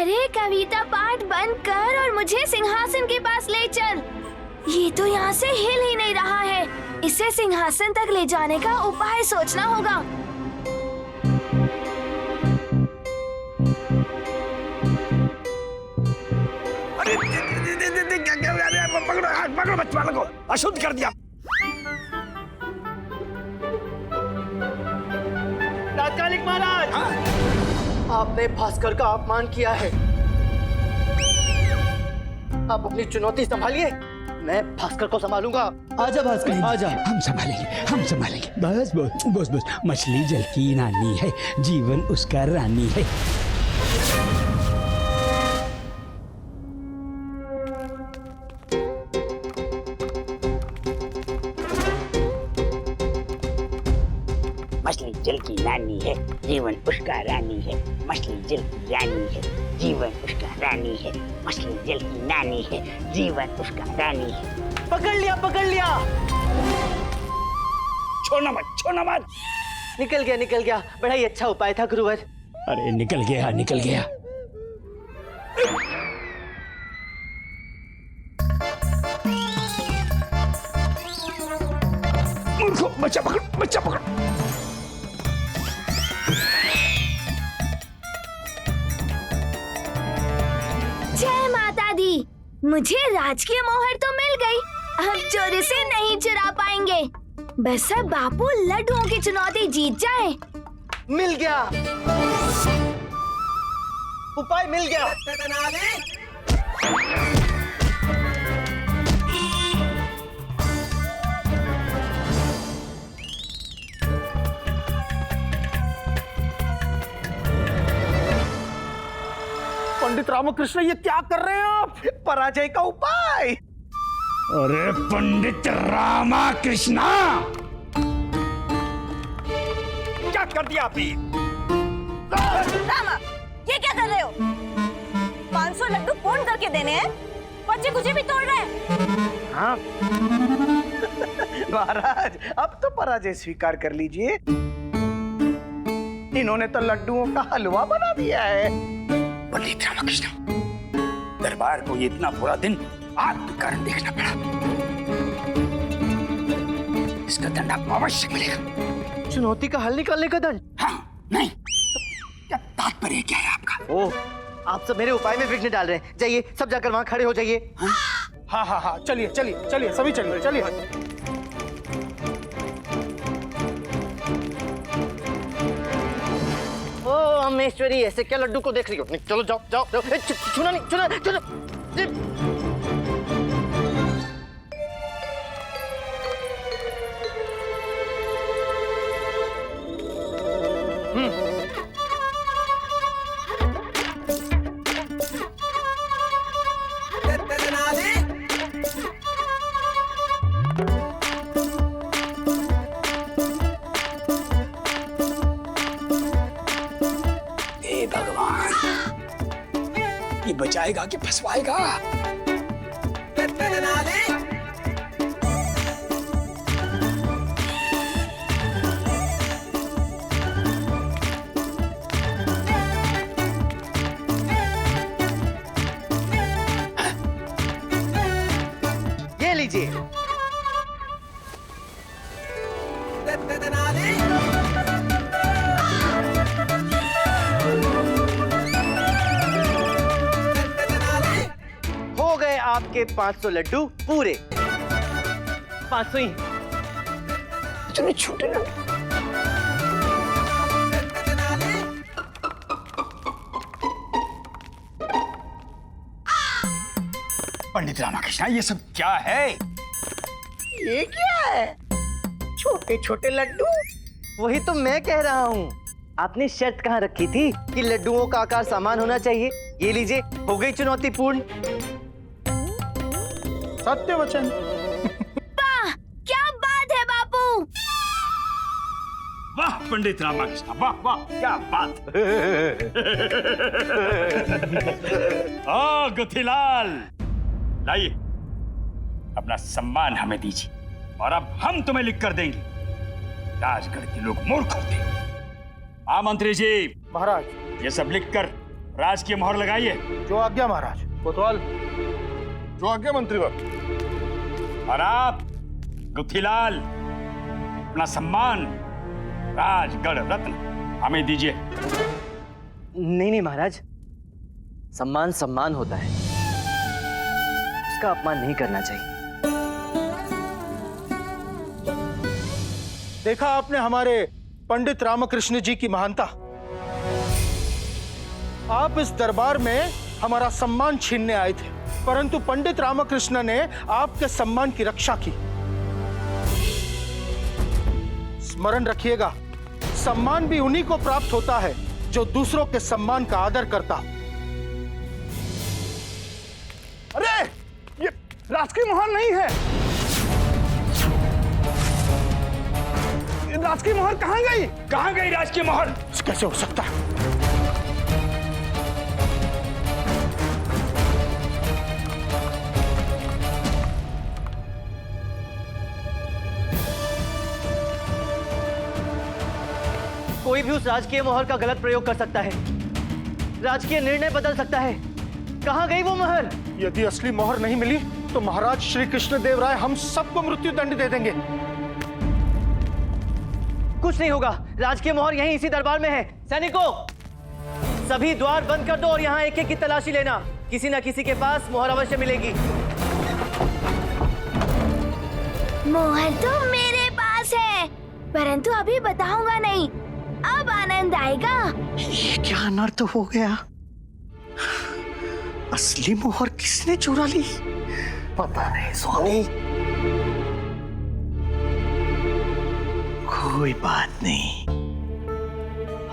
अरे कविता पाठ बंद कर और मुझे सिंहासन के पास ले चल। ये तो यहाँ से हिल ही नहीं रहा है। इसे सिंहासन तक ले जाने का उपाय सोचना होगा। अरे पकड़ो बच्चे वालों को, अशुद्ध कर दिया। तात्कालिक महाराज, आपने भास्कर का अपमान किया है। आप अपनी चुनौती संभालिए, मैं भास्कर को संभालूंगा। आजा भास्कर, आजा। हम संभालेंगे। बस बस बस बस। मछली जल की रानी है, जीवन उसका रानी है। मछली जल की रानी है, जीवन उसका रानी है। मछली जल की रानी है, जीवन उसका रानी है। मछली जल की रानी है, जीवन उसका रानी है। पकड़ लिया, पकड़ लिया। छोड़ना मत। निकल गया। बड़ा ही अच्छा उपाय था गुरुवर। अरे निकल गया। मूर्खों, बच्चा पकड़। जय माता दी। मुझे राजकीय मोहर तो मिल गई। अब चोरी से नहीं चुरा पाएंगे। बस अब बापू लड्डुओं की चुनौती जीत जाए। मिल गया, उपाय मिल गया। पंडित रामकृष्ण, ये क्या कर रहे हैं आप? पराजय का उपाय। अरे पंडित रामकृष्णा, क्या कर दिया आपने? रामा, ये क्या कर रहे हो? 500 लड्डू पूर्ण करके देने हैं, बच्चे कुछ भी तोड़ रहे हैं। हाँ महाराज, अब तो पराजय स्वीकार कर लीजिए। इन्होंने तो लड्डुओं का हलवा बना दिया है। पंडित रामकृष्ण, दरबार को ये इतना बुरा दिन आपके कारण देखना पड़ा। इसका दंड आपको अवश्य मिलेगा। चुनौती का हल निकालने का दंड? हाँ, नहीं, क्या तात्पर्य क्या है आपका? ओह, आप सब मेरे उपाय में विघ्न डाल रहे हैं। जाइए, सब जाकर वहां खड़े हो जाइए। हाँ, चलिए, सभी चलिए। ओ अमेश्वरी, ऐसे क्या लड्डू को देख रही हो? चलो जाओ। छूना। ये बचाएगा कि फंसवाएगा? ये लीजिए। हो गए आपके 500 लड्डू पूरे। 500 ही। इतने छोटे लड्डू। पंडित रामकृष्ण, ये सब क्या है? ये क्या है? छोटे लड्डू? वही तो मैं कह रहा हूँ। आपने शर्त कहाँ रखी थी कि लड्डुओं का आकार समान होना चाहिए? ये लीजिए, हो गई चुनौती पूर्ण। सत्य वचन। वाह, क्या बात है बापू। वाह पंडित रामकृष्ण, वाह, क्या बात। गथिलाल, लाइए अपना सम्मान हमें दीजिए और अब हम तुम्हें लिख कर देंगे। राजगढ़ के लोग मूर्ख होते। हाँ मंत्री जी महाराज, ये सब लिखकर राज की मोहर लगाइए। जो आज्ञा महाराज। कोतवाल। जो आज्ञा मंत्रीवर। और आप गुत्थीलाल, अपना सम्मान राजगढ़ रत्न हमें दीजिए। नहीं नहीं महाराज, सम्मान सम्मान होता है, उसका अपमान नहीं करना चाहिए। देखा आपने हमारे पंडित रामकृष्ण जी की महानता। आप इस दरबार में हमारा सम्मान छीनने आए थे, परंतु पंडित रामकृष्ण ने आपके सम्मान की रक्षा की। स्मरण रखिएगा, सम्मान भी उन्हीं को प्राप्त होता है जो दूसरों के सम्मान का आदर करता। अरे ये राजकीय मोहर नहीं है। राजकीय मोहर कहां गई? कहां गई राजकीय मोहर? कैसे हो सकता है? कोई भी उस राजकीय मोहर का गलत प्रयोग कर सकता है, राजकीय निर्णय बदल सकता है। कहां गई वो मोहर? यदि असली मोहर नहीं मिली तो महाराज श्री कृष्ण देव राय हम सबको मृत्यु दंड दे देंगे। कुछ नहीं होगा, राजकीय मोहर यहीं इसी दरबार में है। सैनिकों, सभी द्वार बंद कर दो और यहाँ एक एक की तलाशी लेना। किसी न किसी के पास मोहर अवश्य मिलेगी। मोहर तो मेरे पास है, परंतु अभी बताऊंगा नहीं, अब आनंद आएगा। ये क्या अनर्थ हो गया? असली मोहर किसने चुरा ली? पता नहीं स्वामी। कोई बात नहीं,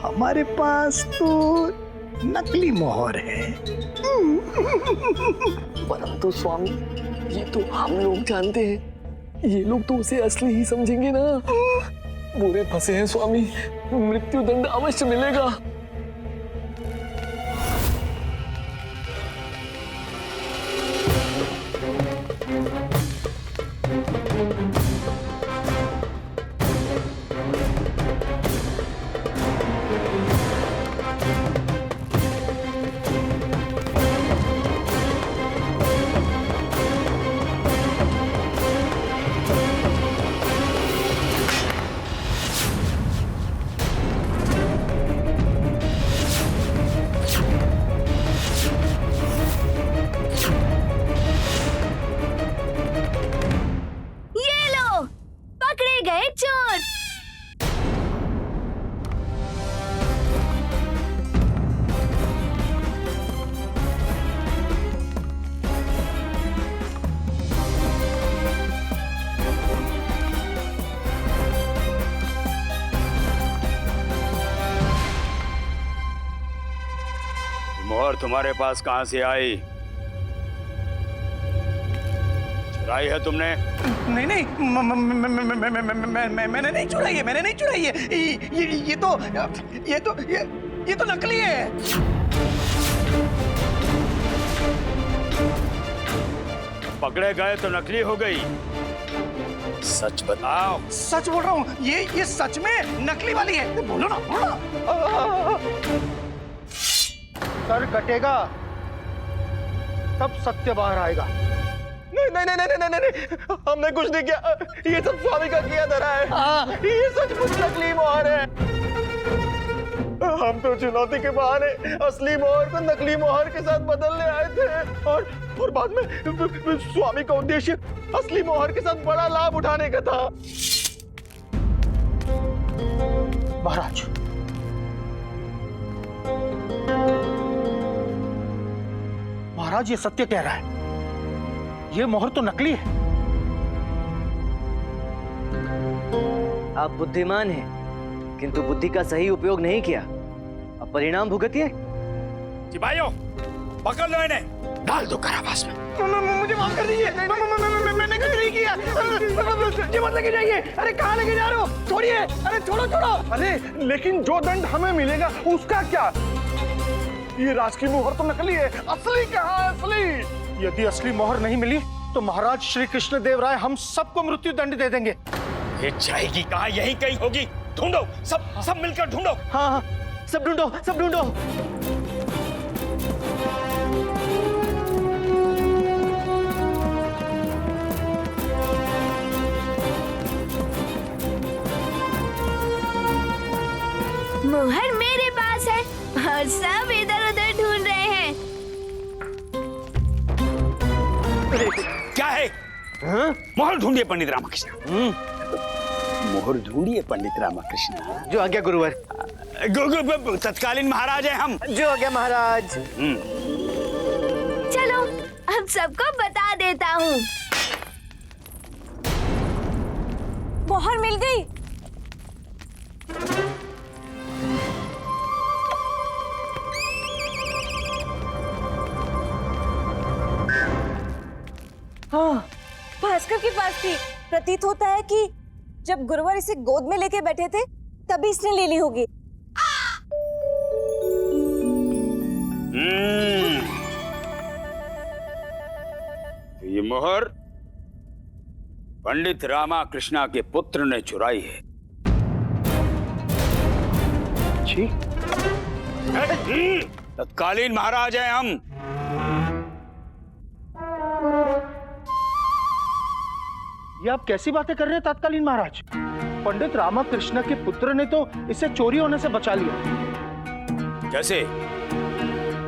हमारे पास तो नकली मोहर है। परंतु स्वामी, ये तो हम लोग जानते हैं, ये लोग तो उसे असली ही समझेंगे ना। बुरे फंसे हैं स्वामी, मृत्यु दंड अवश्य मिलेगा। मोहर तुम्हारे पास कहां से आई? चुराई है तुमने? नहीं नहीं, मैंने नहीं चुराई है, मैंने नहीं चुराई है। ये तो नकली है। पकड़े गए तो नकली हो गई। सच बताओ। सच बोल रहा हूँ, ये सच में नकली वाली है। बोलो ना, बोलो ना। सर कटेगा तब सत्य बाहर आएगा। नहीं, हमने कुछ नहीं किया। ये सब स्वामी का किया धरा है। ये सचमुच नकली मोहर है। हम तो चुनौती के बहाने असली मोहर को नकली मोहर के साथ बदलने आए थे, और बाद में स्वामी का उद्देश्य असली मोहर के साथ बड़ा लाभ उठाने का था। महाराज, महाराज ये सत्य कह रहा है, ये मोहर तो नकली है। आप बुद्धिमान हैं, किंतु बुद्धि का सही उपयोग नहीं किया। अब परिणाम भुगतिए। सिपाहियों, पकड़ लो इन्हें, डाल दो कारावास में। मुझे माफ कर दीजिए, मैंने कुछ नहीं किया। ये मत लेके जाइए। अरे कहाँ लेके जा रहे हो? छोड़िए। अरे छोड़ो। अरे लेकिन जो दंड हमें मिलेगा उसका क्या? ये राजकीय मोहर तो नकली है, असली कहाँ है? असली यदि असली मोहर नहीं मिली तो महाराज श्री कृष्ण देव राय हम सबको मृत्यु दंड दे देंगे। ये जाएगी कहाँ? यहीं कहीं होगी। ढूंढो, सब मिलकर ढूंढो। हाँ, सब ढूंढो। मोहर ढूंढिए पंडित रामकृष्ण। मोहर ढूंढिए पंडित रामकृष्ण। जो आज्ञा गुरुवर। तत्कालीन महाराज हैं हम। जो आज्ञा महाराज। चलो अब सबको बता देता हूँ। मोहर मिल गई। हाँ, भास्कर के पास थी। प्रतीत होता है कि जब गुरुवर इसे गोद में लेके बैठे थे तभी इसने ले ली होगी। ये मोहर पंडित रामकृष्ण के पुत्र ने चुराई है। छी, तत्कालीन महाराज हैं हम। ये आप कैसी बातें कर रहे हैं तत्कालीन महाराज? पंडित रामकृष्ण के पुत्र ने तो इसे चोरी होने से बचा लिया। कैसे?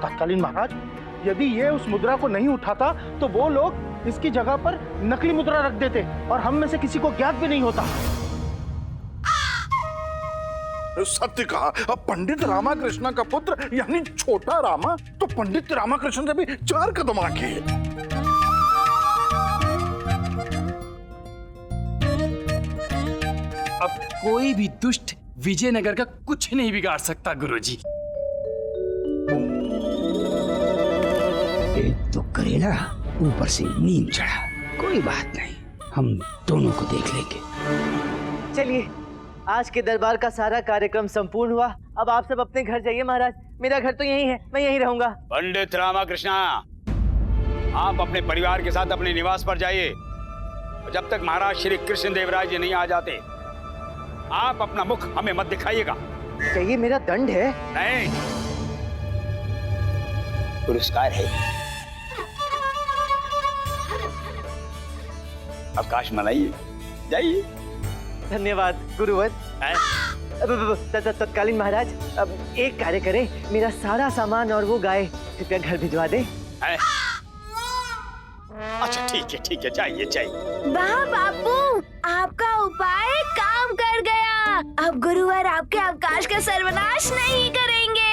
तत्कालीन महाराज, यदि ये उस मुद्रा को नहीं उठाता तो वो लोग इसकी जगह पर नकली मुद्रा रख देते और हम में से किसी को ज्ञात भी नहीं होता। सत्य कहा। अब पंडित रामकृष्ण का पुत्र यानी छोटा रामा तो पंडित रामकृष्ण से भी 4 कदम आगे है। अब कोई भी दुष्ट विजयनगर का कुछ नहीं बिगाड़ सकता गुरुजी। एक तो करेला ऊपर से नींद चढ़ा। कोई बात नहीं, हम दोनों को देख लेंगे। चलिए, आज के दरबार का सारा कार्यक्रम संपूर्ण हुआ। अब आप सब अपने घर जाइए महाराज। मेरा घर तो यही है, मैं यहीं रहूंगा। पंडित रामकृष्ण, आप अपने परिवार के साथ अपने निवास पर जाइए। जब तक महाराज श्री कृष्ण देवराय जी नहीं आ जाते आप अपना मुख हमें मत दिखाइएगा। क्या ये मेरा दंड है? नहीं, पुरस्कार है। अवकाश मनाइए, जाइए। धन्यवाद गुरुवर। तत्कालीन महाराज, अब एक कार्य करें, मेरा सारा सामान और वो गाय कृपया घर भिजवा दे। अच्छा ठीक है, जाइए जाइए। वाह बापू, आपका उपाय काम कर गया। अब गुरुवर आपके अवकाश का सर्वनाश नहीं करेंगे।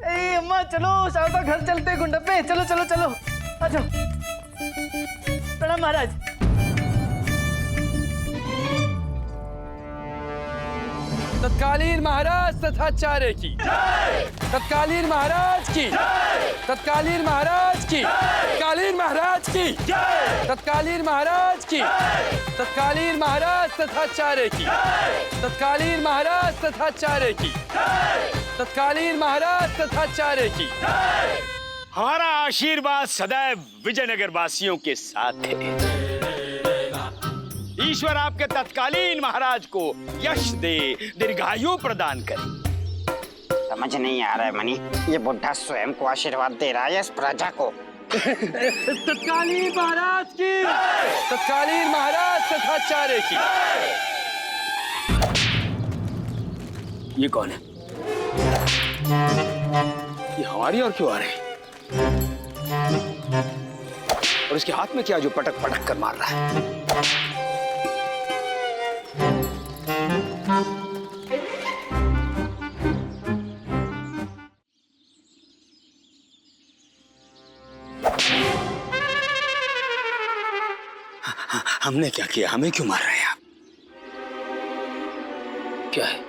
ए अम्मा, चलो शारदा घर चलते। गुंडप्पे चलो चलो चलो, आ जाओ। प्रणाम महाराज। तत्कालीन महाराज तथाचार्य की, तत्कालीन महाराज की, तत्कालीन महाराज की, तत्कालीन महाराज की, तत्कालीन महाराज की, तत्कालीन महाराज तथाचार्य की, तत्कालीन महाराज तथाचार्य की, तत्कालीन महाराज तथाचार्य की। हमारा आशीर्वाद सदैव विजयनगर वासियों के साथ है। ईश्वर आपके तत्कालीन महाराज को यश दे, दीर्घायु प्रदान करे। समझ नहीं आ रहा है मनी, ये बुढ़ा स्वयं को आशीर्वाद दे रहा है इस प्रजा को। तत्कालीन महाराज की, तत्कालीन महाराज तथाचार्य की। ये कौन है? ये हमारी और क्यों आ रहे हैं? और इसके हाथ में क्या जो पटक पटक कर मार रहा है? हमने क्या किया? हमें क्यों मार रहे हैं आप? क्या है?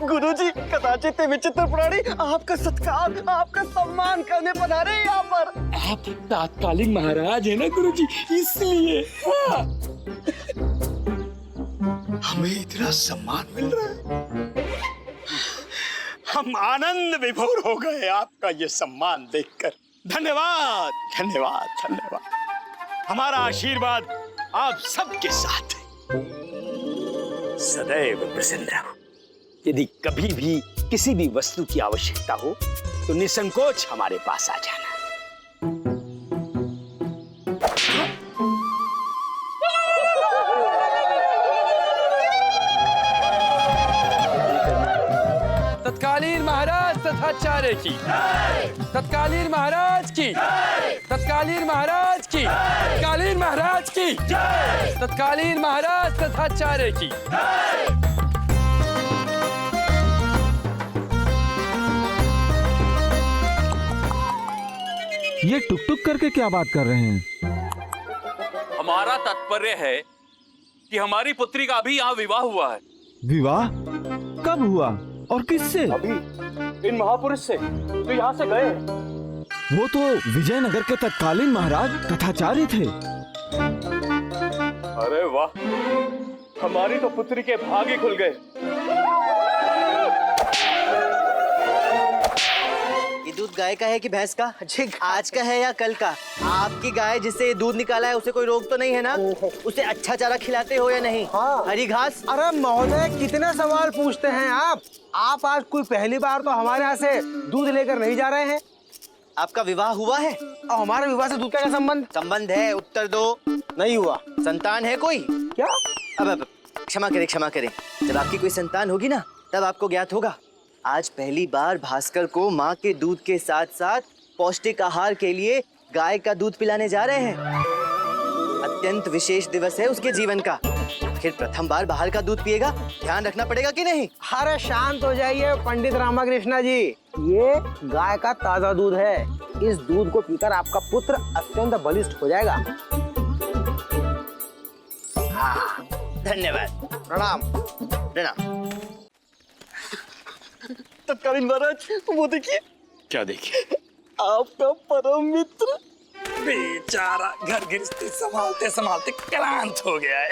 गुरुजी, कदाचित विचित्र प्राणी आपका सत्कार, आपका सम्मान करने पधारे यहाँ पर। आप तत्कालीन महाराज है ना गुरुजी, इसलिए। हमें इतना सम्मान मिल रहा है, हम आनंद विभोर हो गए आपका ये सम्मान देखकर। धन्यवाद धन्यवाद धन्यवाद। हमारा आशीर्वाद आप सबके साथ है। सदैव प्रसन्न रहो। यदि कभी भी किसी भी वस्तु की आवश्यकता हो तो निसंकोच हमारे पास आ जाना। तत्कालीन महाराज तथाचार्य की, तत्कालीन महाराज की, तत्कालीन महाराज की, तत्कालीन महाराज की, तत्कालीन महाराज तथाचार्य की। ये टुक टुक करके क्या बात कर रहे हैं? हमारा तात्पर्य है कि हमारी पुत्री का अभी यहाँ विवाह हुआ है। विवाह कब हुआ और किससे? अभी इन महापुरुष से जो यहाँ से गए। वो तो विजयनगर के तत्कालीन महाराज तथाचार्य थे। अरे वाह, हमारी तो पुत्री के भाग ही खुल गए। ये दूध गाय का है कि भैंस का? आज का है या कल का? आपकी गाय जिससे दूध निकाला है उसे कोई रोग तो नहीं है ना? उसे अच्छा चारा खिलाते हो या नहीं? हाँ। हरी घास? अरे महोदय, कितने सवाल पूछते हैं आप आज कोई पहली बार तो हमारे यहाँ से दूध लेकर नहीं जा रहे हैं। आपका विवाह हुआ है? और हमारे विवाह से दूध का क्या संबंध? संबंध है, उत्तर दो। नहीं हुआ। संतान है कोई? क्या? अब क्षमा करें, क्षमा करें। जब आपकी कोई संतान होगी ना तब आपको ज्ञात होगा। आज पहली बार भास्कर को माँ के दूध के साथ साथ पौष्टिक आहार के लिए गाय का दूध पिलाने जा रहे हैं। अत्यंत विशेष दिवस है उसके जीवन का। आखिर प्रथम बार बाहर का दूध पिएगा, ध्यान रखना पड़ेगा कि नहीं? अरे शांत हो जाइए पंडित रामाकृष्णा जी, ये गाय का ताजा दूध है। इस दूध को पीकर आपका पुत्र अत्यंत बलिष्ठ हो जाएगा। धन्यवाद। प्रणाम। प्रणाम। तत्कालीन महाराज, वो देखिए। क्या देखिए? आपका परम मित्र बेचारा घर गृहस्थी संभालते संभालते क्लांत हो गया है।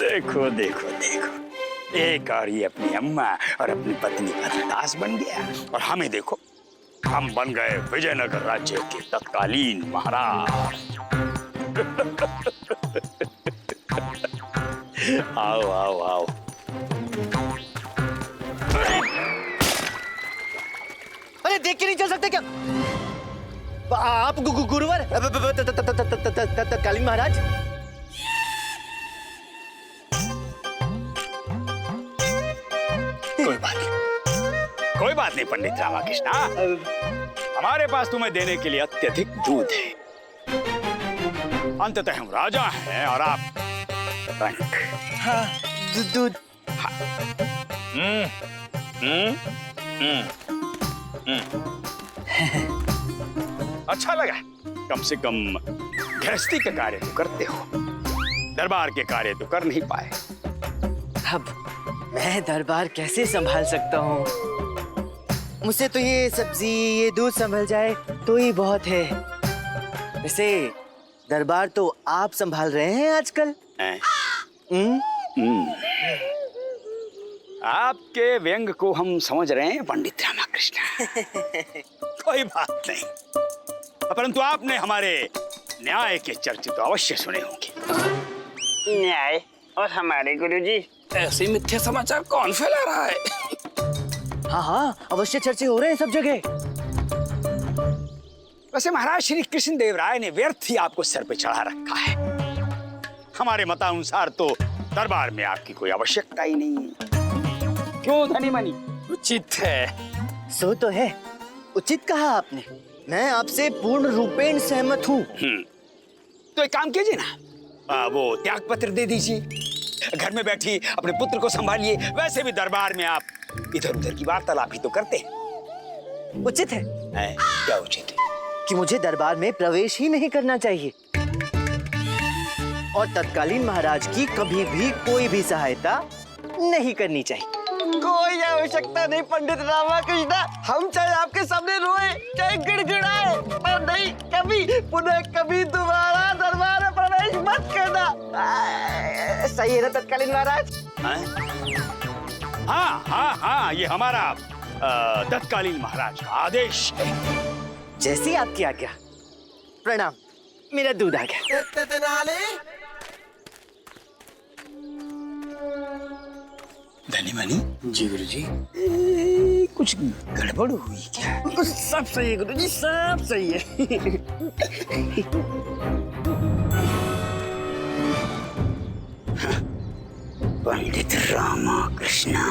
देखो देखो देखो, एक और ये अपनी अम्मा और अपनी पत्नी का दास बन गया, और हमें देखो, हम बन गए विजयनगर राज्य के तत्कालीन महाराज। आओ आओ आओ। अरे देख के नहीं चल सकते क्या आप? गुरुवर तत्कालीन महाराज। कोई बात नहीं, कोई बात नहीं पंडित रामाकृष्णा, हमारे पास तुम्हें देने के लिए अत्यधिक दूध है। अंततः हम राजा हैं और आप रंक। हाँ, दूध। अच्छा लगा, कम से कम गृहस्थी का कार्य तो करते हो, दरबार के कार्य तो कर नहीं पाए। अब मैं दरबार कैसे संभाल सकता हूँ? मुझसे तो ये सब्जी, ये दूध संभल जाए तो ही बहुत है। वैसे दरबार तो आप संभाल रहे हैं आजकल। आपके व्यंग को हम समझ रहे हैं पंडित रामाकृष्ण। कोई बात नहीं, परंतु आपने हमारे न्याय के चर्चे तो अवश्य सुने होंगे। न्याय? और हमारे गुरुजी? ऐसे मिथ्या समाचार कौन फैला रहा है? हाँ हाँ, अवश्य चर्चे हो रहे हैं सब जगह। वैसे महाराज श्री कृष्ण देव राय ने व्यर्थ ही आपको सर पे चढ़ा रखा है। हमारे मतानुसार तो दरबार में आपकी कोई आवश्यकता ही नहीं है। क्यों धनी मनी? उचित है। सो तो है, उचित कहा आपने। मैं आपसे पूर्ण रूपेण सहमत हूँ। तो एक काम कीजिए ना, वो त्याग पत्र दे दीजिए, घर में बैठी अपने पुत्र को संभालिए। वैसे भी दरबार में आप इधर उधर की वार्तालाप ही तो करते हैं। उचित है। क्या उचित है? कि मुझे दरबार में प्रवेश ही नहीं करना चाहिए और तत्कालीन महाराज की कभी भी कोई भी सहायता नहीं करनी चाहिए। कोई आवश्यकता नहीं पंडित रामाकृष्णा, हम चाहे आपके सामने रोए, चाहे गिड़गिड़ाए, पर नहीं कभी, पुनः कभी दोबारा दरबार में प्रवेश मत करना। सही है ना तत्कालीन महाराज? हाँ हाँ हाँ, ये हमारा तत्कालीन महाराज का आदेश है। जैसी आपकी आज्ञा। प्रणाम, मेरा दूध आ गया। धनी मनी जी गुरुजी, कुछ गड़बड़ हुई क्या? सब सही है गुरुजी, सब सही है। पंडित रामाकृष्णा,